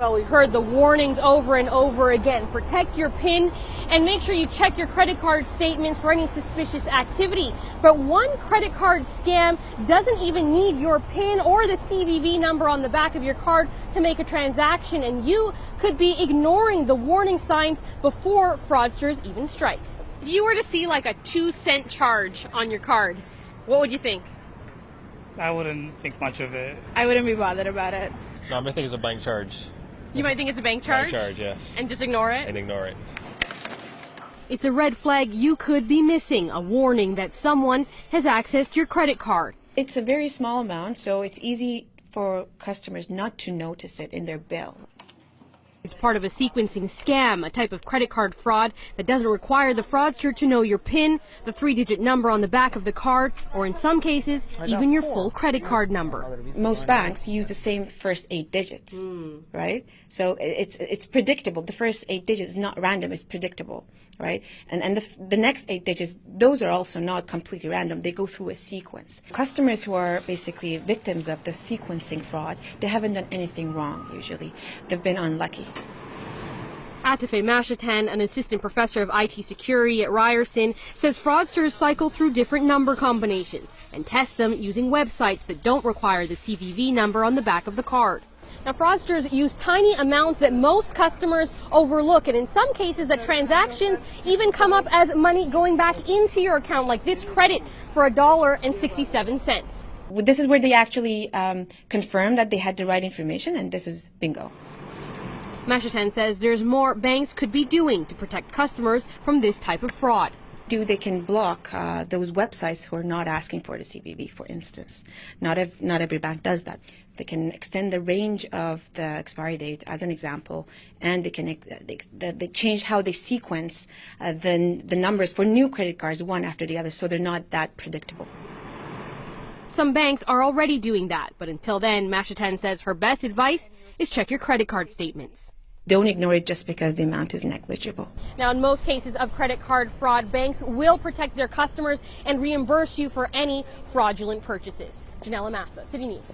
Well, we've heard the warnings over and over again. Protect your PIN and make sure you check your credit card statements for any suspicious activity. But one credit card scam doesn't even need your PIN or the CVV number on the back of your card to make a transaction, and you could be ignoring the warning signs before fraudsters even strike. If you were to see like a 2-cent charge on your card, what would you think? I wouldn't think much of it. I wouldn't be bothered about it. No, I might think it's a bank charge. You might think it's a bank charge? Bank charge, yes. And just ignore it? And ignore it. It's a red flag you could be missing, a warning that someone has accessed your credit card. It's a very small amount, so it's easy for customers not to notice it in their bill. It's part of a sequencing scam, a type of credit card fraud that doesn't require the fraudster to know your PIN, the 3-digit number on the back of the card, or in some cases, even your full credit card number. Most banks use the same first 8 digits, right? So it's predictable. The first 8 digits is not random, it's predictable, right? And the next 8 digits, those are also not completely random. They go through a sequence. Customers who are basically victims of the sequencing fraud, they haven't done anything wrong, usually. They've been unlucky. Atafe Mashatan, an assistant professor of IT security at Ryerson, says fraudsters cycle through different number combinations and test them using websites that don't require the CVV number on the back of the card. Now, fraudsters use tiny amounts that most customers overlook, and in some cases the transactions even come up as money going back into your account, like this credit for $1.67. This is where they actually confirm that they had the right information, and this is bingo. Mashatan says there's more banks could be doing to protect customers from this type of fraud. They can block those websites who are not asking for the CVV, for instance. Not every bank does that. They can extend the range of the expiry date, as an example, and they can they change how they sequence the numbers for new credit cards one after the other, so they're not that predictable. Some banks are already doing that, but until then, Mashatan says her best advice is check your credit card statements. Don't ignore it just because the amount is negligible. Now, in most cases of credit card fraud, banks will protect their customers and reimburse you for any fraudulent purchases. Janelle Amasa, City News.